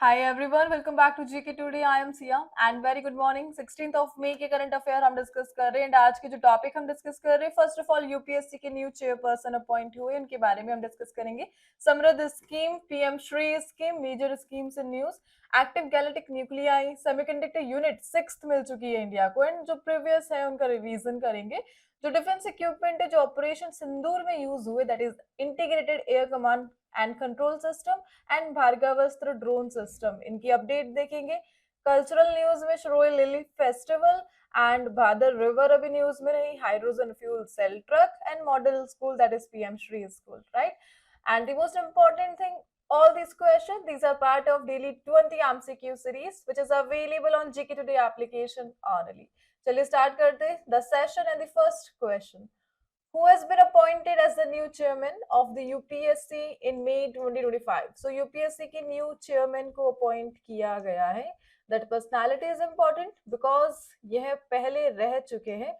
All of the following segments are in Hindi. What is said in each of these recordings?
Hi everyone, welcome back to GK Today. I am Sia and very good morning. 16th of May के करंट अफेयर हम डिस्कस कर रहे हैं एंड आज के जो टॉपिक हम डिस्कस कर रहे हैं फर्स्ट ऑफ ऑल यूपीएससी के न्यू चेयरपर्सन अपॉइंट हुए उनके बारे में हम डिस्कस करेंगे. समृद्ध scheme, PM Shri scheme, major schemes in news, active galactic nuclei, semiconductor unit 6th मिल चुकी है इंडिया को एंड जो प्रीवियस है उनका रिवीजन करेंगे. जो डिफेंस इक्विपमेंट है जो ऑपरेशन सिंदूर में यूज हुए that is integrated air command and control system and Bhargavastra drone system, इनकी अपडेट देखेंगे. कल्चरल न्यूज में Shirui lily festival and Bhadar river अभी न्यूज में रही. Hydrogen fuel cell truck and model school that is PM Shri school, right. And the most important thing, all these questions, these are part of daily 20 MCQ series which is available on GK Today application only. चलिए स्टार्ट करते हैं the session and the first question. Who has been appointed as the new chairman of the UPSC in May 2025? So UPSC के new chairman को appoint किया गया है. That personality is important because यह पहले रह चुके हैं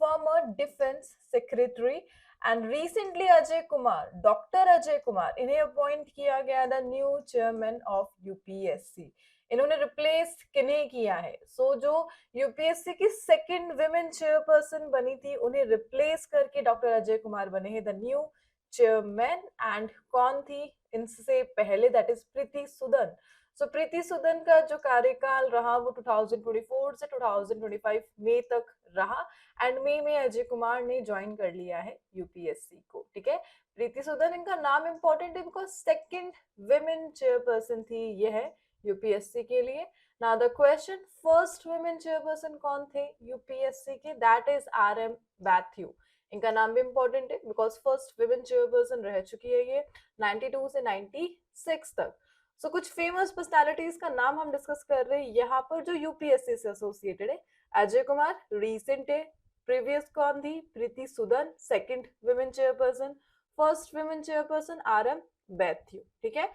former defense secretary and recently Ajay Kumar, doctor Ajay Kumar, इन्हें अपॉइंट किया गया the new chairman of UPSC. इन्होंने रिप्लेस किन्हें किया है? जो यूपीएससी की सेकंड विमेन चेयरपर्सन बनी थी उन्हें रिप्लेस करके डॉक्टर अजय कुमार बने हैं द न्यू चेयरमैन. एंड कौन थी इनसे पहले? That is Preeti Sudan. प्रीति सुदन का जो कार्यकाल रहा वो 2024 से 2025 मई तक रहा एंड मई में अजय कुमार ने ज्वाइन कर लिया है यूपीएससी को. ठीक है, प्रीति सुदन, इनका नाम इंपॉर्टेंट है बिकॉज सेकंड विमेन चेयरपर्सन थी यह यूपीएससी के लिए. Now the question, first women chairperson कौन थे यूपीएससी के? That is R M. बैथ्यू. इनका नाम भी इंपॉर्टेंट है बिकॉज फर्स्ट वुमेन चेयरपर्सन रह चुकी है ये 92 से 96 तक. कुछ फेमस पर्सनालिटीज का नाम हम डिस्कस कर रहे हैं यहाँ पर जो यूपीएससी से एसोसिएटेड है. अजय कुमार रीसेंट है. प्रीवियस कौन थी? Preeti Sudan, second women chairperson. First women chairperson R M. Bathew. ठीक है,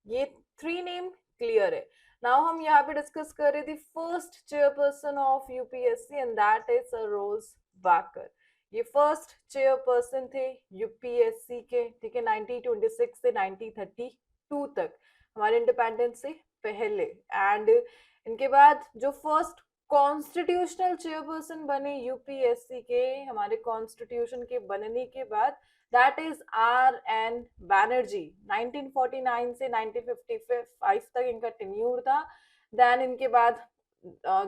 ये थ्री नेम क्लियर है. नाउ हम यहाँ पे डिस्कस कर रहे थे first chairperson of UPSC and that is Saroj Bakar. ये फर्स्ट चेयरपर्सन थे यूपीएससी के. ठीक है, 1926 से 1932 तक, हमारे इंडिपेंडेंस से पहले. एंड इनके बाद जो फर्स्ट कॉन्स्टिट्यूशनल चेयरपर्सन बने यूपीएससी के, हमारे कॉन्स्टिट्यूशन के बनने के बाद, दैट इज आर.एन. बैनर्जी. 1949 से 1955 तक इनका टेन्यूर था. देन इनके बाद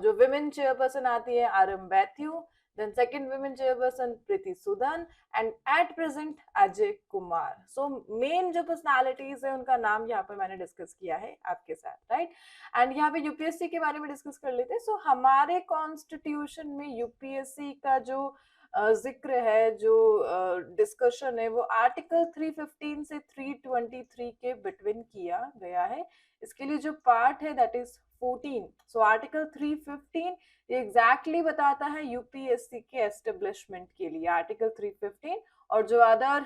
जो विमेन चेयरपर्सन आती है R M. Bathew, then second women chairperson Priti Sudan and at present Ajay Kumar. Main जो पर्सनालिटीज है उनका नाम यहाँ पर मैंने डिस्कस किया है आपके साथ, राइट. एंड यहाँ पे यूपीएससी के बारे में डिस्कस कर लेते हैं. हमारे कॉन्स्टिट्यूशन में यूपीएससी का जो जिक्र है, जो डिस्कशन है, वो आर्टिकल 315 से 323 के बिटवीन किया गया है. इसके लिए जो पार्ट है दैट इज 14. आर्टिकल 315 ये एग्जैक्टली बताता है यूपीएससी के एस्टेब्लिशमेंट के लिए, आर्टिकल 315. और जो अदर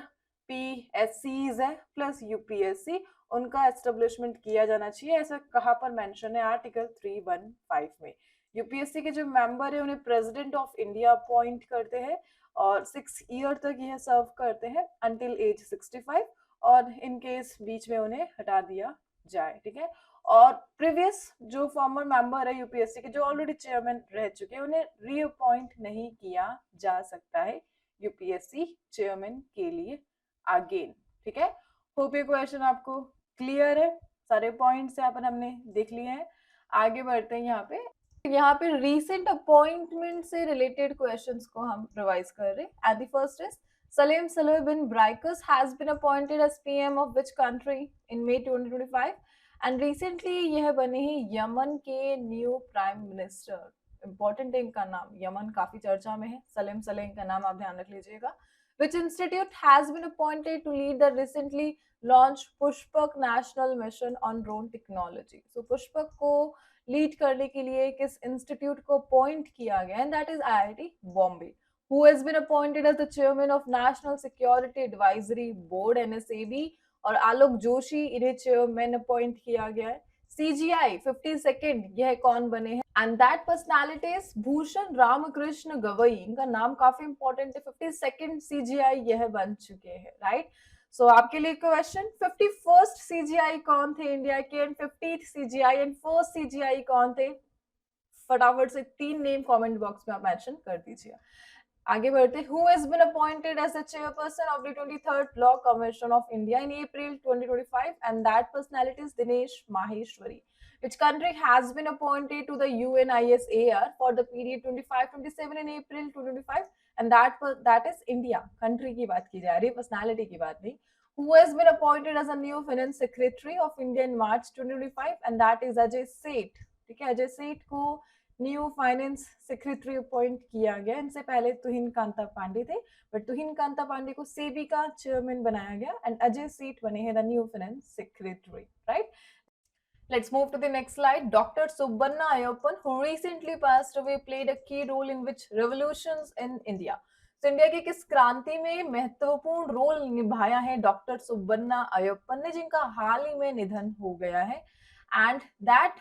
पीएससीज है प्लस यूपीएससी, उनका एस्टेब्लिशमेंट किया जाना चाहिए, ऐसा कहाँ पर मेंशन है? आर्टिकल 315 में. यूपीएससी के जो मेंबर है उन्हें प्रेसिडेंट ऑफ इंडिया अपॉइंट करते हैं और 6 ईयर तक यह सर्व करते हैं अंटिल एज 65, और इन केस बीच में उन्हें हटा दिया जाए. ठीक है, और प्रीवियस जो फॉर्मर मेंबर है यूपीएससी के, जो ऑलरेडी चेयरमैन रह चुके हैं, उन्हें रीअपॉइंट नहीं किया जा सकता है यूपीएससी चेयरमैन के लिए अगेन. ठीक है, होप ये क्वेश्चन आपको क्लियर है. सारे पॉइंट्स यहाँ पर हमने देख लिए हैं. आगे बढ़ते हैं. यहाँ पे रीसेंट अपॉइंटमेंट से रिलेटेड क्वेश्चंस को हम रिवाइज कर रहे हैं. And the first is Salim Saleh bin Braikus has been appointed as PM of which country in May 2025? And recently यह बने हैं यमन के न्यू प्राइम मिनिस्टर. इंपॉर्टेंट है इनका नाम, यमन काफी चर्चा में है. सलीम सलेह इनका नाम आप ध्यान रख लीजिएगा. Which institute has been appointed to lead the recently launch Pushpak national mission on drone technology? Pushpak को लीड करने के लिए किस इंस्टीट्यूट को अपॉइंट किया गया? And that is IIT Bombay. Who has been appointed as the chairman of National Security Advisory Board NSAB? और आलोक जोशी, इन्हें चेयरमैन अपॉइंट किया गया है. सीजीआई 52nd, यह कौन बने हैं? And that personality is Bhushan Ramakrishna Gavai. इनका नाम काफी इंपॉर्टेंट है. 52nd सीजीआई यह बन चुके हैं, राइट. सो आपके लिए क्वेश्चन, 51st सीजीआई कौन थे इंडिया के, and 50th CGI and first CGI कौन थे? फटाफट से 3 नेम कमेंट बॉक्स में आप मेंशन कर दीजिए। आगे बढ़ते, who has been appointed as the chairperson of the 23rd law commission of India in April 2025, and that personality is Dinesh Maheshwari. Which country has been appointed to the UNISAR for the period 25-27 in April 2025, and that is India. Country की बात की जा रही है, पर्सनालिटी की बात नहीं. Who has been appointed as a new finance secretary of India in March 2025, and that is Ajay Seth. ठीक है, अजय सेठ को न्यू फाइनेंस सेक्रेटरी अपॉइंट किया गया. इनसे पहले तुहिन कांता पांडे थे, बट तुहिन कांता पांडे को सेबी का चेयरमैन बनाया गया, एंड अजय सेठ बने हैं the new finance secretary. Right, let's move to the next slide. Dr. Subbanna Ayappan, who recently passed away, played a key role in which revolutions in India. तो इंडिया की किस क्रांति में महत्वपूर्ण रोल निभाया है डॉक्टर सुब्बन्ना अयप्पन ने, जिनका हाल ही में निधन हो गया है. एंड दैट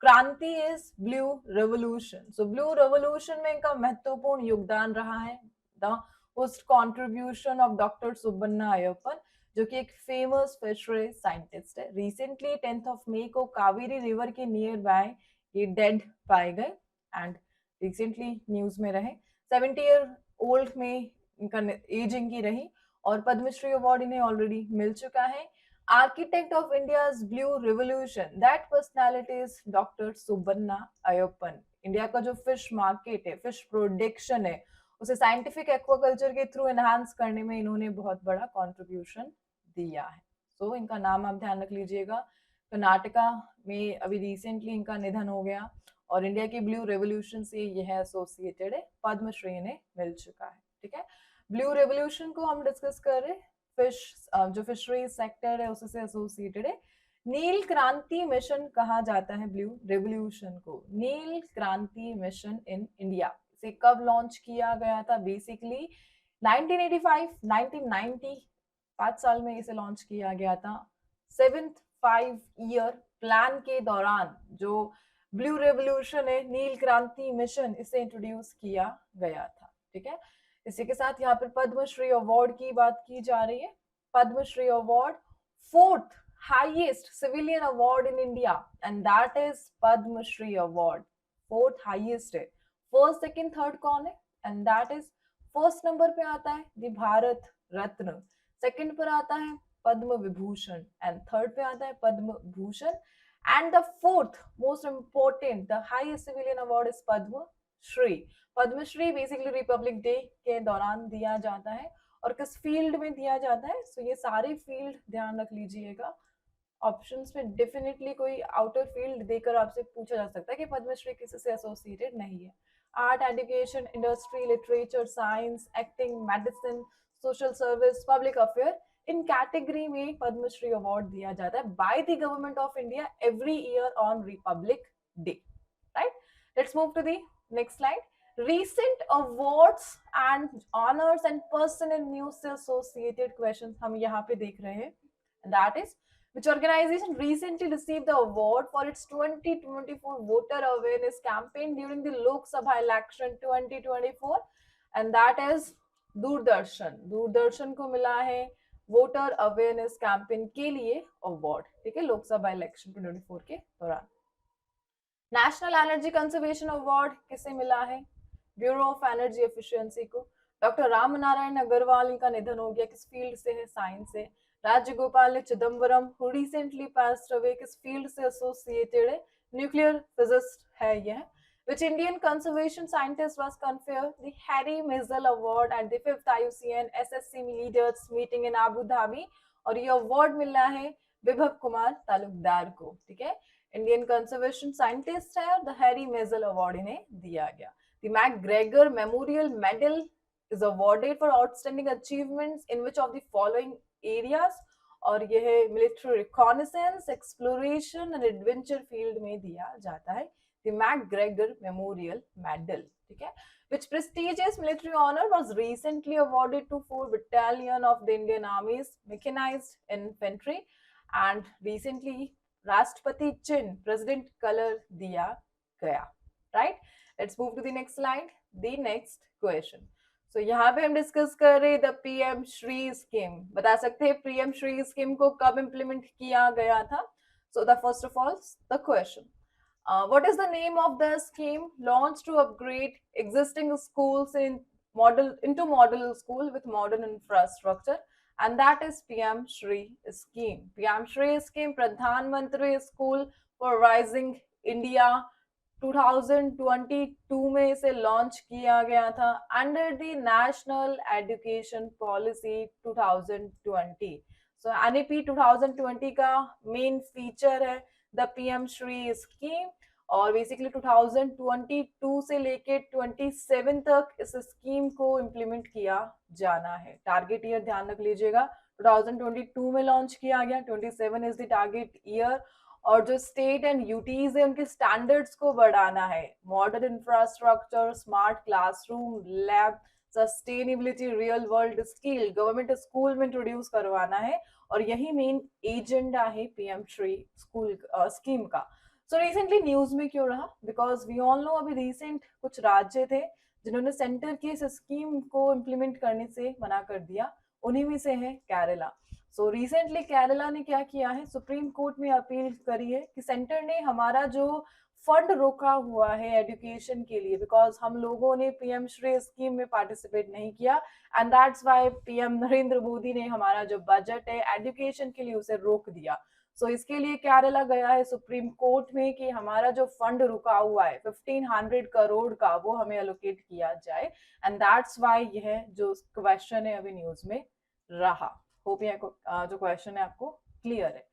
क्रांति is blue revolution. So blue revolution में इनका महत्वपूर्ण योगदान रहा है. The most contribution of doctor Subbanna Ayyappan, जो कि एक फेमस फिशरी साइंटिस्ट है. रिसेंटली 10th मई को कावेरी रिवर के नियर बाय ये डेड पाए गए, एंड रिसेंटली न्यूज में रहे. 70-year-old में इनका एज इनकी रही, और पद्मश्री अवार्ड इन्हें ऑलरेडी मिल चुका है. Architect of India's blue revolution, that personality is doctor Subbanna Ayyappan. India का जो फिश मार्केट है, फिश प्रोडक्शन है, उसे साइंटिफिक एक्वाकल्चर के थ्रू एनहांस करने में इन्होंने बहुत बड़ा कंट्रीब्यूशन दिया है. सो इनका नाम आप ध्यान रख लीजिएगा. कर्नाटका में अभी रिसेंटली इनका निधन हो गया, और इंडिया की ब्लू रेवोल्यूशन से यह एसोसिएटेड है. पद्मश्री इन्हें मिल चुका है. ठीक है, ब्लू रेवोल्यूशन को हम डिस्कस कर रहे हैं. फिश जो फिशरी सेक्टर है उससे एसोसिएटेड है. नील क्रांति मिशन कहा जाता है ब्लू रेवोल्यूशन को. नील क्रांति मिशन इन इंडिया से कब लॉन्च किया गया था? बेसिकली 1985, 1990, 5 साल में इसे लॉन्च किया गया था. 7th 5-year प्लान के दौरान जो ब्लू रेवोल्यूशन है, नील क्रांति मिशन, इसे इंट्रोड्यूस किया गया था. ठीक है, इसी के साथ यहाँ पर पद्मश्री अवार्ड की बात की जा रही है. Padma Shri award 4th highest civilian award in India, and that is Padma Shri award. 4th highest है. फर्स्ट, सेकंड, थर्ड कौन है? And that is, first number पे आता है द भारत रत्न, सेकंड पर आता है पद्म विभूषण, एंड थर्ड पे आता है Padma Bhushan, and the fourth most important, the highest civilian award is Padma Shri. Padma Shri basically republic day के दौरान दिया जाता है, और किस फील्ड में दिया जाता है? सो ये सारे फील्ड ध्यान रख लीजिएगा. ऑप्शंस में डेफिनेटली कोई आउटर फील्ड देकर आपसे पूछा जा सकता है कि पद्मश्री किसी से एसोसिएटेड नहीं है. Art, education, industry, literature, science, acting, medicine, social service, public affair, इन कैटेगरी में पद्मश्री अवार्ड दिया जाता है by the government of India every year on republic day. Right, let's move to the next slide. recent awards and honors and person and news से associated questions हम यहाँ पे देख रहे हैं. That is, which organization recently received the award for its 2024 voter awareness campaign during the Lok Sabha election 2024, and that is Doordarshan. Doordarshan को मिला है वोटर अवेयरनेस कैंपेन के लिए अवार्ड. ठीक है, लोकसभा इलेक्शन 2024 के दौरान. नेशनल एनर्जी कंजर्वेशन अवार्ड किसे मिला है? ब्यूरो ऑफ एनर्जी एफिशिएंसी को. डॉक्टर राम नारायण अग्रवाल का निधन हो गया, किस फील्ड से है? साइंस से. Rajagopala Chidambaram, who recently passed away, किस फील्ड से एसोसिएटेड है? न्यूक्लियर फिजिस्ट है यह. Which Indian conservation scientist was conferred the Harry Mazel Award at the 5th IUCN SSC Leaders Meeting in Abu Dhabi, और ये अवार्ड मिला है विभव कुमार तालुकदार को. ठीक है, इंडियन कंजर्वेशन साइंटिस्ट है, और द हैरी मेजल अवार्ड इन्हें दिया गया. The McGregor memorial medal is awarded for outstanding achievements in which of the following areas, और यह military reconnaissance, exploration and adventure field में दिया जाता है. The MacGregor Memorial Medal. ठीक है, which prestigious military honor was recently awarded to 4 battalion of the Indian Army's mechanized infantry, and recently राष्ट्रपति चिन्ह, प्रेसिडेंट कलर दिया गया. Right? Let's move to the next slide. The next question. सो यहाँ पे हम डिस्कस कर रहे द पीएम श्री स्कीम। बता सकते हैं पीएम श्री स्कीम को कब इम्प्लीमेंट किया गया था? So the first of all the question, what is the name of the scheme launched to upgrade existing schools into model school with modern infrastructure? And that is PM Shri scheme. PM Shri scheme प्रधान मंत्री स्कूल फॉर राइजिंग इंडिया 2022 में इसे लॉन्च किया गया था under the national education policy 2020। So NEP 2020 का मेन फीचर है द पीएम श्री स्कीम, और बेसिकली 2022 से लेके 27 तक इस स्कीम को इम्प्लीमेंट किया जाना है। टारगेट ईयर ध्यान रख लीजिएगा, 2022 में लॉन्च किया गया, 27 इज द टारगेट ईयर। और जो स्टेट एंड यूटीज है उनके स्टैंडर्ड्स को बढ़ाना है, modern infrastructure, smart classroom, lab, sustainability, real world skill government school में इंट्रोड्यूस करवाना है, और यही मेन एजेंडा है पीएम श्री स्कूल स्कीम का। सो रिसेंटली न्यूज में क्यों रहा? बिकॉज वी ऑल नो अभी रिसेंट कुछ राज्य थे जिन्होंने सेंटर की इस स्कीम को इम्प्लीमेंट करने से मना कर दिया, उन्हीं में से है केरला। सो रिसेंटली केरला ने क्या किया है, सुप्रीम कोर्ट में अपील करी है कि सेंटर ने हमारा जो फंड रोका हुआ है एजुकेशन के लिए, बिकॉज हम लोगों ने पीएम श्री स्कीम में पार्टिसिपेट नहीं किया, and that's why PM Narendra Modi ने हमारा जो बजट है एजुकेशन के लिए उसे रोक दिया। सो इसके लिए केरला गया है सुप्रीम कोर्ट में कि हमारा जो फंड रुका हुआ है 1500 करोड़ का वो हमें एलोकेट किया जाए, एंड दैट्स वाई यह जो क्वेश्चन है अभी न्यूज में रहा। होप ये जो क्वेश्चन है आपको क्लियर है।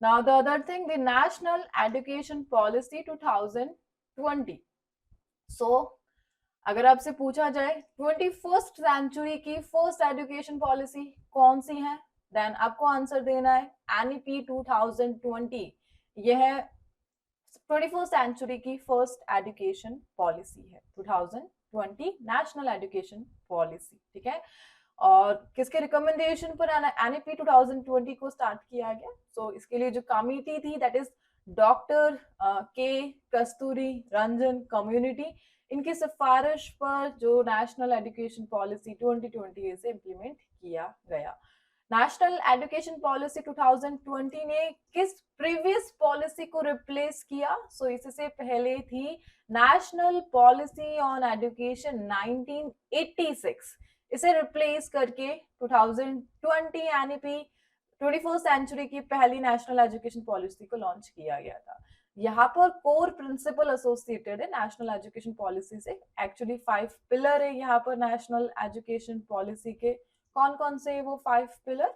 Now the other thing, the national education policy 2020। सो अगर आपसे पूछा जाए 21st सेंचुरी की फर्स्ट एजुकेशन पॉलिसी कौन सी है, देन आपको आंसर देना है एनईपी 2020। यह 21st सेंचुरी की फर्स्ट एजुकेशन पॉलिसी है 2020 नेशनल एजुकेशन पॉलिसी, ठीक है। और किसके रिकमेंडेशन पर एनईपी 2020 को स्टार्ट किया गया? सो इसके लिए जो कमिटी थी दैट इज डॉक्टर के कस्तूरी रंजन कम्युनिटी, इनकी सिफारिश पर जो नेशनल एजुकेशन पॉलिसी 2020 से इम्प्लीमेंट किया गया। नेशनल एजुकेशन पॉलिसी 2020 ने किस प्रीवियस पॉलिसी को रिप्लेस किया? सो इससे पहले थी नेशनल पॉलिसी ऑन एजुकेशन 1986, इसे रिप्लेस करके 2020 एनईपी 21st सेंचुरी की पहली नेशनल एजुकेशन पॉलिसी को लॉन्च किया गया था। यहाँ पर कोर प्रिंसिपल एसोसिएटेड है नेशनल एजुकेशन पॉलिसी से। एक्चुअली 5 पिलर है यहाँ पर नेशनल एजुकेशन पॉलिसी के। कौन कौन से वो 5 pillar?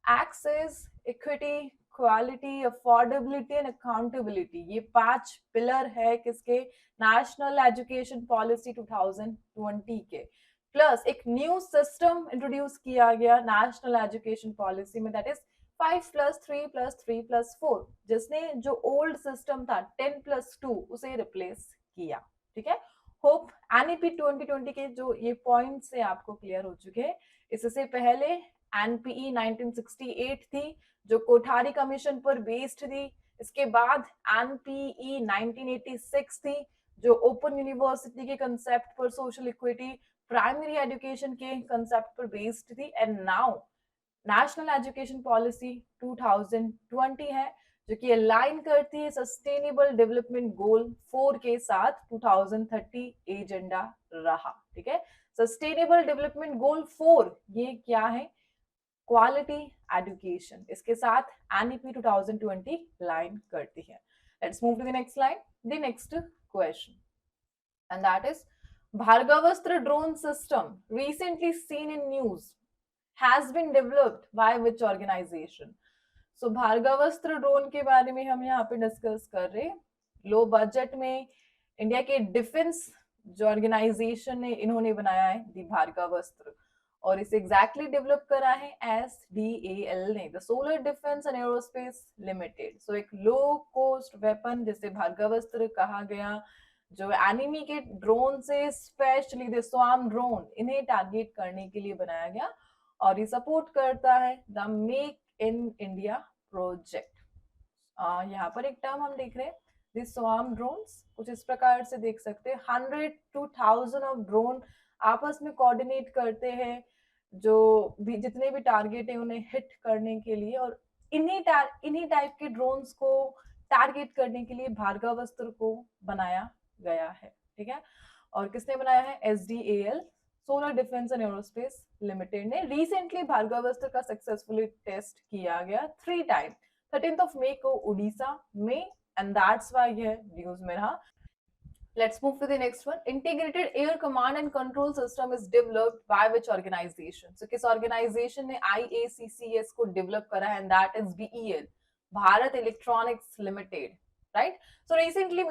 Access, equity, quality, affordability and accountability. ये 5 पिलर है किसके? नेशनल एजुकेशन पॉलिसी 2020 के। प्लस एक न्यू सिस्टम इंट्रोड्यूस किया गया नेशनल एजुकेशन पॉलिसी में, दैट इज 5+3+3+4, जिसने जो ओल्ड सिस्टम था 10+2 उसे रिप्लेस किया, ठीक है। होप एनईपी 2020 के जो ये पॉइंट्स है आपको क्लियर हो चुके हैं। इससे पहले एनपीई 1968 थी जो कोठारी कमीशन पर बेस्ड थी। इसके बाद एनपीई 1986 थी जो ओपन यूनिवर्सिटी के कंसेप्ट पर, सोशल इक्विटी, प्राइमरी एजुकेशन के कंसेप्ट पर बेस्ड थी। And now national education policy 2020 है जो कि अलाइन करती है सस्टेनेबल डेवलपमेंट गोल 4 के साथ 2030 एजेंडा रहा, ठीक है। सस्टेनेबल डेवलपमेंट गोल 4 ये क्या है? क्वालिटी एजुकेशन, इसके साथ एनईपी 2020 लाइन करती है। Let's move to the next slide, the next question, and that is Bhargavastra drone system recently seen in news has been developed by which organization? So Bhargavastra drone के बारे में हम यहाँ पे डिस्कस कर रहे हैं। लो बजट में इंडिया के डिफेंस जो ऑर्गेनाइजेशन है इन्होंने बनाया है दी भार्गवस्त्र, और इसे एग्जैक्टली डेवलप करा है SDAL ने, the solar defence and aerospace limited. So एक लो कॉस्ट वेपन जिसे भार्गवस्त्र कहा गया, जो एनिमी के ड्रोन से स्पेशली द स्वार्म ड्रोन इन्हें टारगेट करने के लिए बनाया गया, और ये सपोर्ट करता है the make in India project. यहाँ पर एक टर्म हम देख रहे हैं द स्वार्म ड्रोन्स, कुछ इस प्रकार से देख सकते हैं 100 to 1000 ऑफ ड्रोन आपस में कोऑर्डिनेट करते हैं जो भी जितने भी टारगेट है उन्हें हिट करने के लिए, और इन्हीं टाइप के ड्रोन्स को टारगेट करने के लिए भार्गवास्त्र को बनाया गया है। ठीक है, और किसने बनाया है? SDAL, solar defence and aerospace limited ने। रिसेंटली भार्गवास्त्र का सक्सेसफुली टेस्ट किया गया 3 टाइम, 13 मई को उड़ीसा में, एंड दैट्स व्हाई यह न्यूज में रहा। Let's move to the next one. Integrated Air Command and Control System is developed by which organization? So किस organization ने IACCS को develop करा है? And that is BEL, Bharat electronics limited, right? So recently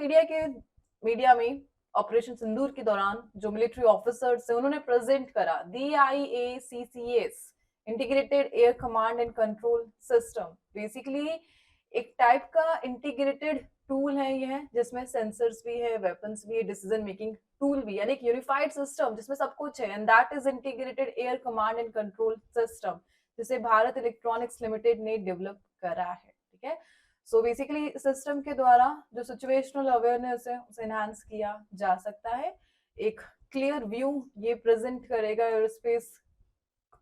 media में ऑपरेशन सिंदूर के दौरान जो मिलिट्री ऑफिसर्स है उन्होंने प्रेजेंट करा DIACCS, integrated air command and control system. Basically एक टाइप का इंटीग्रेटेड टूल है यह, जिसमें सेंसर्स भी है, वेपन्स भी है, डिसीजन मेकिंग टूल भी, यानी एक यूनिफाइड सिस्टम जिसमें सब कुछ है, and that is integrated air command and control system, जिसे भारत इलेक्ट्रॉनिक्स लिमिटेड ने डेवलप करा है। ठीक है, सो बेसिकली सिस्टम के द्वारा जो सिचुएशनल अवेयरनेस है उसे एनहांस किया जा सकता है। एक क्लियर व्यू ये प्रेजेंट करेगा aerospace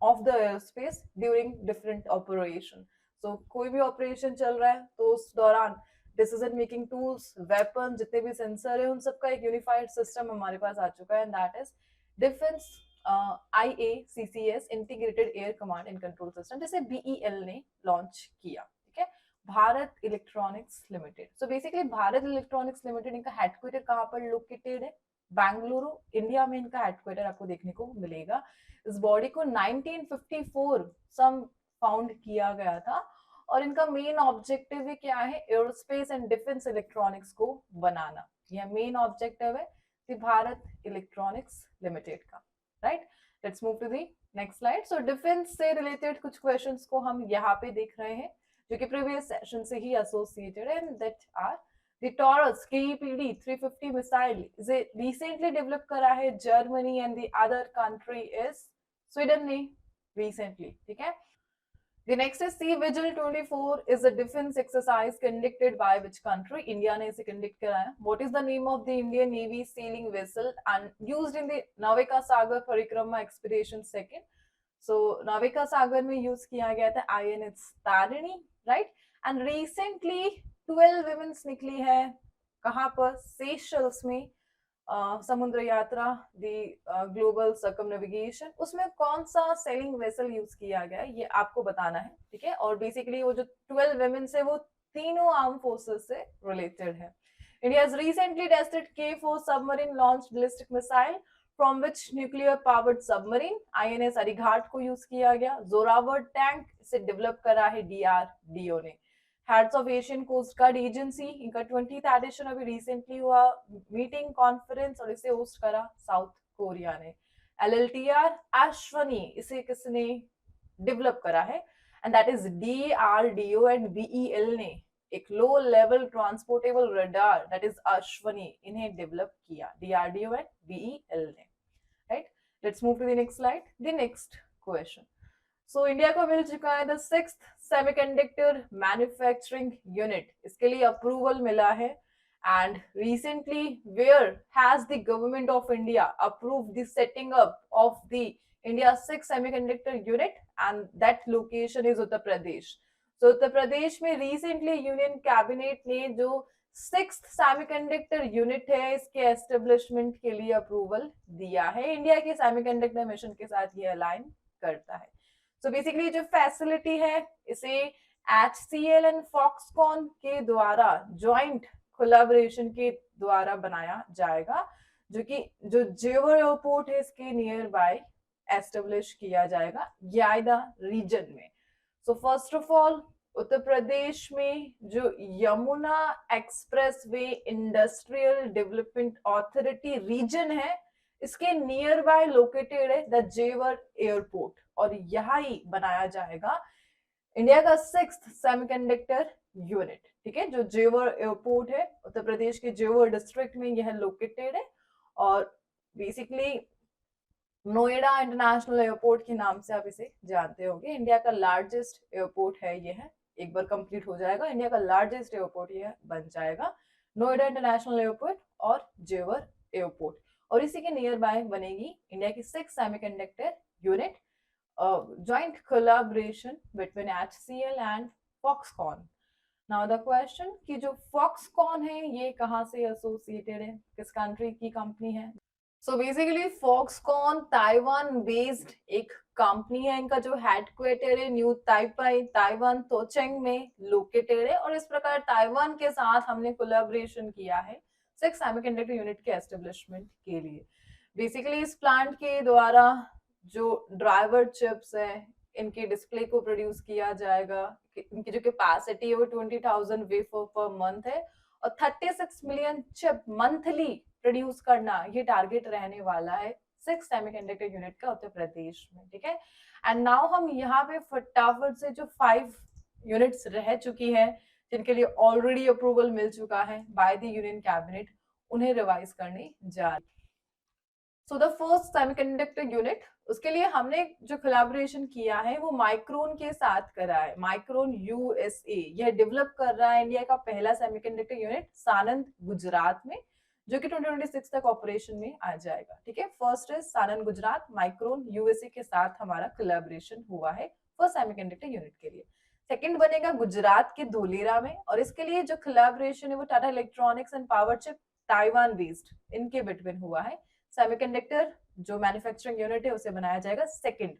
of the aerospace during different operation. So कोई भी ऑपरेशन चल रहा है तो उस दौरान डिसीजन मेकिंग टूल्स, वेपन, जितने भी सेंसर है, उन सबका एक यूनिफाइड सिस्टम हमारे पास आ चुका है, and that is defence IACCS, integrated air command and control system, जिसे BEL ने लॉन्च किया। ठीक है, Bharat electronics limited. So basically Bharat electronics limited, इनका हेडक्वार्टर कहाँ पर लोकेटेड है? बेंगलुरु, इंडिया में इनका हेडक्वार्टर आपको देखने को मिलेगा। इस बॉडी को 1954 सम फाउंड किया गया था, और इनका मेन ऑब्जेक्टिव है क्या है? एरोस्पेस एंड डिफेंस इलेक्ट्रॉनिक्स को बनाना। यह मेन ऑब्जेक्टिव है भारत इलेक्ट्रॉनिक्स लिमिटेड का, right? Let's move to the next slide. So defence से रिलेटेड कुछ क्वेश्चंस को हम यहाँ पे देख रहे हैं जो कि प्रीवियस सेशन से ही एसोसिएटेड है, and that are the Taurus KEPD 350 missile is recently develop करा है Germany, and the other country is Sweden ने रिसेंटली। ठीक है, the next is Sea Vigil 24 is a defense exercise conducted by which country? India ने इसे conduct कराया। What is the name of the Indian Navy sailing vessel and used in the Navika Sagar Parikrama expedition second? So Navika Sagar में use किया गया था INS Tarini, right? And recently 12 women निकली है कहाँ पर? सेशल्स में, समुद्र यात्रा, दी ग्लोबल सर्कमनेविगेशन, उसमें कौन सा सेलिंग वेसल यूज किया गया है ये आपको बताना है। ठीक है, और बेसिकली वो जो 12 वुमेन है वो तीनों आर्म फोर्सेस से रिलेटेड है। India has recently tested K4 submarine launched ballistic missile from which nuclear powered submarine INS Arighat को यूज किया गया। जोरावर टैंक इसे डेवलप करा है DRDO ने। Heads of Asian coast guard agency, इनका 20th एडिशन अभी रिसेंटली हुआ मीटिंग कॉन्फ्रेंस, और इसे होस्ट करा साउथ कोरिया ने। LLTR अश्वनी, इसे किसने डेवलप करा है? And that is DRDO and BEL ने एक low level transportable radar, that is Ashwini, इन्हें डेवलप किया DRDO एंड BEL ने, right? Let's move to the next slide. The next question, so India को मिल चुका है the 6th semiconductor manufacturing unit, इसके लिए अप्रूवल मिला है, and recently where has the government of India approved the setting up of the India 6th semiconductor unit, and that location is Uttar Pradesh. तो उत्तर प्रदेश में रिसेंटली यूनियन कैबिनेट ने जो 6th सेमीकंडक्टर यूनिट है इसके एस्टेब्लिशमेंट के लिए अप्रूवल दिया है। इंडिया के सेमीकंडक्टर मिशन के साथ ये अलाइन करता है। सो बेसिकली जो फैसिलिटी है इसे HCL एंड फॉक्सकॉन के द्वारा ज्वाइंट कोलैबोरेशन के द्वारा बनाया जाएगा, जो जेवर एयरपोर्ट है इसके नियर बाय एस्टेब्लिश किया जाएगा याइदा रीजन में। So first of all Uttar Pradesh में जो Yamuna expressway industrial development authority region है इसके नियर बाय लोकेटेड है द जेवर एयरपोर्ट, और यहाँ ही बनाया जाएगा इंडिया का 6th सेमीकंडक्टर यूनिट। ठीक है, जो जेवर एयरपोर्ट है उत्तर प्रदेश के जेवर डिस्ट्रिक्ट में यह लोकेटेड है, और बेसिकली नोएडा इंटरनेशनल एयरपोर्ट के नाम से आप इसे जानते होंगे। इंडिया का लार्जेस्ट एयरपोर्ट है यह, एक बार कंप्लीट हो जाएगा इंडिया का लार्जेस्ट एयरपोर्ट यह बन जाएगा, नोएडा इंटरनेशनल एयरपोर्ट और जेवर एयरपोर्ट। और इसी के नियर बाय बनेगी इंडिया की 6 semiconductor unit, joint collaboration between HCL and Foxconn. Now the question कि जो Foxconn है ये कहाँ से एसोसिएटेड है, किस कंट्री की कंपनी है? So basically Foxconn Taiwan based एक कंपनी है, इनका जो हेडक्वार्टर है न्यू ताइपाई ताइवान तोचेंग में लोकेटेड है, और इस प्रकार ताइवान के साथ हमने कोलैबोरेशन किया है 6 सेमीकंडक्टर यूनिट के एस्टेब्लिशमेंट के लिए। बेसिकली इस प्लांट के द्वारा जो ड्राइवर चिप्स है इनके डिस्प्ले को प्रोड्यूस किया जाएगा, इनकी जो कैपेसिटी है वो 20,000 वेफर पर मंथ है, और 36 मिलियन चिप मंथली प्रोड्यूस करना ये टारगेट रहने वाला है 6 सेमीकंडक्टर यूनिट का उत्तर प्रदेश में, ठीक है। एंड नाउ हम यहाँ पे फटाफट से जो 5 यूनिट्स रह चुकी है जिनके लिए ऑलरेडी अप्रूवल मिल चुका है बाय द यूनियन कैबिनेट, उन्हें रिवाइज करने जा रहे। So the first semiconductor unit, उसके लिए हमने जो कोलैबोरेशन किया है वो माइक्रोन के साथ करा है। माइक्रोन यूएसए यह डेवलप कर रहा है इंडिया का पहला सेमीकंडक्टर यूनिट सानंद गुजरात में, जो कि 2026 तक ऑपरेशन में आ जाएगा, ठीक है। फर्स्ट है सानंद गुजरात, माइक्रोन यूएसए के साथ हमारा कोलैबोरेशन हुआ है फर्स्ट सेमीकंडक्टर यूनिट के लिए। सेकंड बनेगा गुजरात के धोलेरा में, और इसके लिए जो कोलैबोरेशन है वो Tata electronics and power chip Taiwan based इनके बिटवीन हुआ है। सेमीकंडक्टर जो मैन्युफैक्चरिंग यूनिट है उसे बनाया जाएगा सेकंड।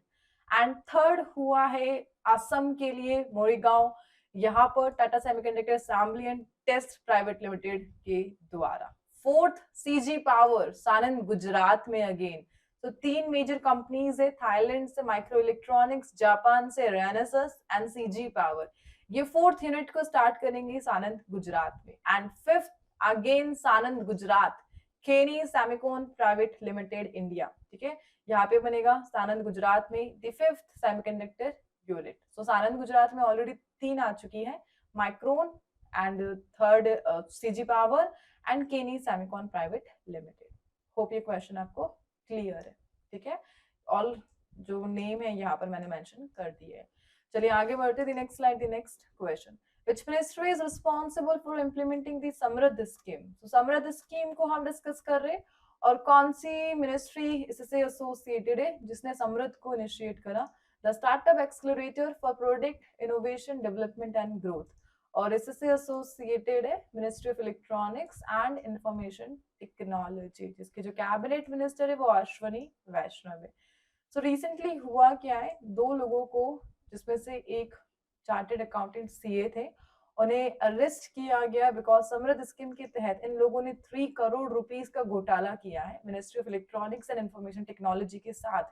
एंड थर्ड हुआ है असम के लिए मोरीगांव, यहाँ पर Tata semiconductor assembly and test private limited के द्वारा। Fourth CG power Sanand Gujarat में अगेन, तो 3 मेजर कंपनीज है, थाईलैंड से माइक्रो इलेक्ट्रॉनिक्स, जापान से रेनेसस एंड सीजी पावर, ये फोर्थ यूनिट को स्टार्ट करेंगे सानंद गुजरात में। And fifth again Sanand Gujarat, Kaynes semicon private limited India, ठीक है, यहाँ पे बनेगा सानंद गुजरात में द फिफ्थ सेमीकंडक्टर यूनिट। सो सानंद गुजरात में ऑलरेडी 3 आ चुकी है, micron and third CG power and केनी सेमिकॉन प्राइवेट लिमिटेड। होप ये क्वेश्चन आपको क्लियर है, ठीक है। ऑल जो नेम है यहाँ पर मैंने मेंशन कर दिए है। चलिए आगे बढ़ते हैं, next slide, the next question, which ministry is responsible for implementing the समृद्ध स्कीम। तो समृद्ध स्कीम को हम डिस्कस कर रहे हैं, और कौन सी मिनिस्ट्री इससे एसोसिएटेड है जिसने समृद्ध को इनिशिएट करा? The startup accelerator for product innovation development and growth, और इससे एसोसिएटेड है ministry of electronics and information technology, जिसके जो कैबिनेट मिनिस्टर है वो अश्वनी वैष्णव है। सो रिसेंटली हुआ क्या है, 2 लोगों को, जिसमें से एक चार्टेड अकाउंटेंट सीए थे, उन्हें अरेस्ट किया गया बिकॉज समृद्ध स्कीम के तहत इन लोगों ने 3 करोड़ रुपीस का घोटाला किया है ministry of electronics and information technology के साथ।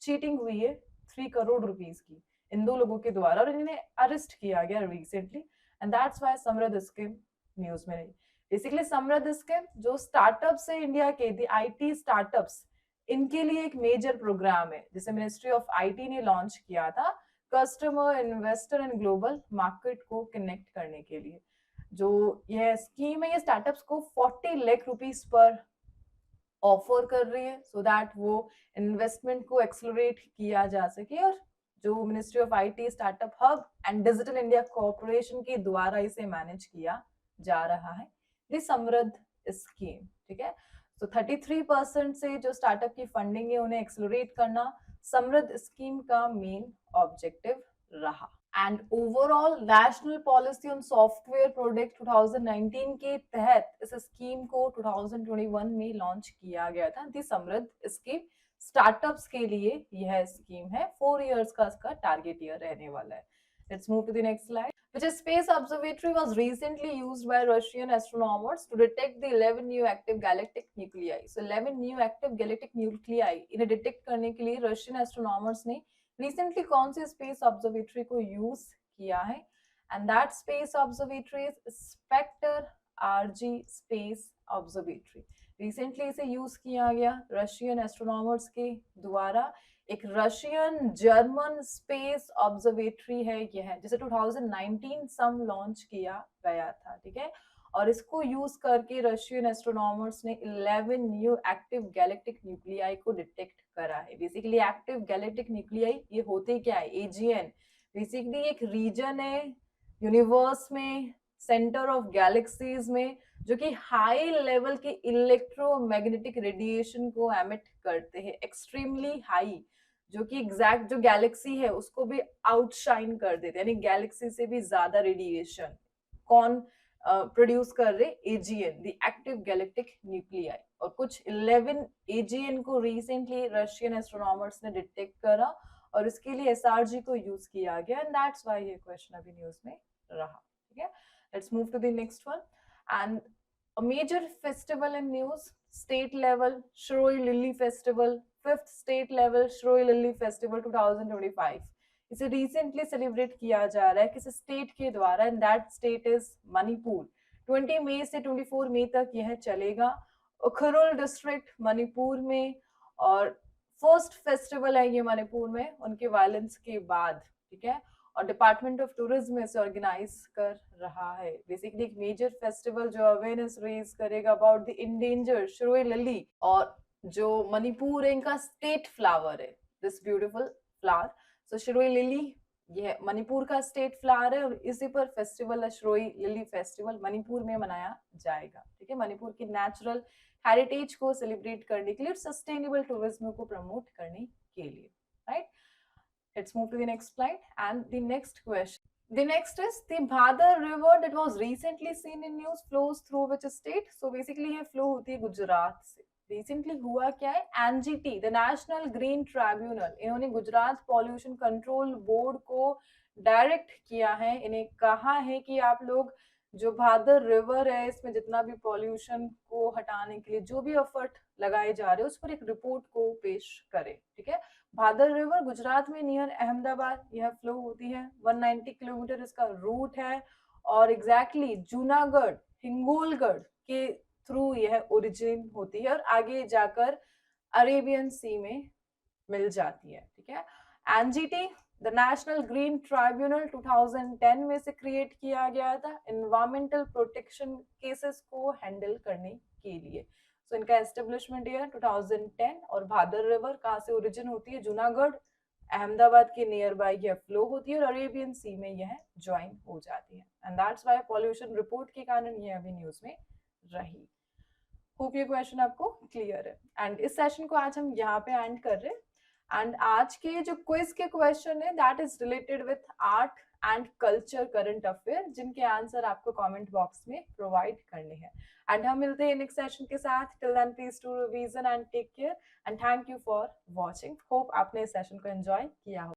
चीटिंग हुई है 3 करोड़ रुपीस की इन 2 लोगों के द्वारा, और इन्हें अरेस्ट किया गया रिसेंटली, एंड दैट्स व्हाई समृद्ध स्कीम न्यूज में रही। बेसिकली समृद्ध स्कीम जो स्टार्टअप्स है इंडिया के, दी आईटी स्टार्टअप्स, इनके लिए एक मेजर प्रोग्राम है जिसे मिनिस्ट्री ऑफ आईटी ने लॉन्च किया था customer, investor and global market को कनेक्ट करने के लिए। जो यह स्कीम है ये स्टार्टअप्स को 40 लाख रुपीस पर ऑफर कर रही है, सो दैट वो इन्वेस्टमेंट को एक्सलरेट किया जा सके, और जो ministry of IT startup hub and digital India corporation के द्वारा इसे मैनेज किया जा रहा है, ये समृद्ध स्कीम, ठीक है। तो 33% से जो स्टार्टअप की फंडिंग है उन्हें एक्सलरेट करना समृद्ध स्कीम का मेन ऑब्जेक्टिव रहा। And overall national policy on software product 2019 के तहत इस स्कीम को 2021 में लॉन्च किया गया था। दी समृद्ध स्कीम स्टार्टअप्स के लिए यह स्कीम है, 4 इयर्स का इसका टारगेट ईयर रहने वाला है। Let's move to the next slide, which is space observatory was recently used by Russian astronomers to detect the 11 new active galactic nuclei. So 11 new active galactic nuclei इन्हें डिटेक्ट करने के लिए रशियन एस्ट्रोनॉमर्स ने रिसेंटली कौन सी स्पेस ऑब्जर्वेटरी को यूज किया है? And that space observatory is Spektr RG space observatory. Recently इसे यूज किया गया रशियन एस्ट्रोनॉमर्स के द्वारा। एक रशियन जर्मन स्पेस ऑब्जर्वेटरी है यह, जिसे 2019 सम लॉन्च किया गया था, ठीक है, और इसको यूज करके रशियन एस्ट्रोनॉमर्स ने 11 न्यू एक्टिव गैलेक्टिक न्यूक्लियाई को डिटेक्ट करा है। बेसिकली एक्टिव गैलेक्टिक न्यूक्लियाई ये होते क्या है? एजीएन बेसिकली एक रीजन है यूनिवर्स में सेंटर ऑफ गैलेक्सीज में, जो कि हाई लेवल के इलेक्ट्रोमैग्नेटिक रेडिएशन को एमिट करते हैं, एक्सट्रीमली हाई, जो कि एग्जैक्ट जो गैलेक्सी है उसको भी आउटशाइन कर देते हैं, यानी गैलेक्सी से भी ज्यादा रेडिएशन कौन प्रोड्यूस कर रहे? AGN, the active galactic nuclei. और कुछ 11 एजीएन को रिसेंटली रशियन एस्ट्रोनॉमर्स ने डिटेक्ट करा और इसके लिए एसआरजी को यूज किया गया, एंड दैट्स व्हाई ये क्वेश्चन अभी न्यूज में रहा। ठीक है, let's move to the next one. And a major festival in news, state level Shirui lily festival, 5th state level Shirui lily festival 2025, इसे रिसेंटली सेलिब्रेट किया जा रहा है किसी स्टेट के द्वारा, and that state is Manipur. 20 मई से 24 मई तक यह चलेगा, उखरुल डिस्ट्रिक्ट मणिपुर में। और फर्स्ट फेस्टिवल है ये मणिपुर में उनके वायलेंस के बाद। ठीक है, और डिपार्टमेंट ऑफ टूरिज्म इसे ऑर्गेनाइज कर रहा है। बेसिकली एक मेजर फेस्टिवल जो अवेयरनेस रेज करेगा about the endanger Shirui lily, और जो मणिपुर है इनका स्टेट फ्लावर है this beautiful flower. So Shirui lily यह मणिपुर का स्टेट फ्लावर है और इसी पर फेस्टिवल है श्रोई लिली फेस्टिवल मणिपुर में मनाया जाएगा। ठीक है, मणिपुर की नेचुरल हेरिटेज को सेलिब्रेट करने के लिए और सस्टेनेबल टूरिज्म को प्रमोट करने के लिए। Right, let's move to the next slide and the next question. The next is the Bhadar river that was recently seen in news flows through which state? So basically ये flow होती है गुजरात से। रिसेंटली हुआ क्या है, NGT the national green tribunal, इन्होंने गुजरात पॉल्यूशन कंट्रोल बोर्ड को डायरेक्ट किया है, इन्हें कहा है कि आप लोग जो भादर रिवर है इसमें जितना भी पॉल्यूशन को हटाने के लिए जो भी एफर्ट लगाए जा रहे हैं उस पर एक रिपोर्ट को पेश करें। ठीक है, भादर रिवर गुजरात में नियर अहमदाबाद यह फ्लो होती है, 190 किलोमीटर इसका रूट है और एग्जैक्टली जूनागढ़ हिंगोलगढ़ के थ्रू यह ओरिजिन होती है और आगे जाकर अरेबियन सी में मिल जाती है। ठीक है, NGT the national green tribunal 2010 में से क्रिएट किया गया था एनवायरमेंटल प्रोटेक्शन केसेस को हैंडल करने के लिए। सो इनका एस्टेब्लिशमेंट ईयर 2010 और भादर रिवर कहाँ से ओरिजिन होती है, जूनागढ़ अहमदाबाद के नियर बाय यह फ्लो होती है और अरेबियन सी में यह ज्वाइन हो जाती है, and that's why pollution report के कारण यह अभी न्यूज में रही। होप ये क्वेश्चन आपको क्लियर है एंड इस सेशन को आज हम यहाँ पे एंड कर रहे हैं। एंड आज के जो क्विज के क्वेश्चन है that is related with art and culture current affair, जिनके आंसर आपको कमेंट बॉक्स में प्रोवाइड करने हैं। एंड हम मिलते हैं नेक्स्ट सेशन के साथ। Till then please do revision and take care and thank you for watching. Hope आपने इस सेशन को एंजॉय किया हो।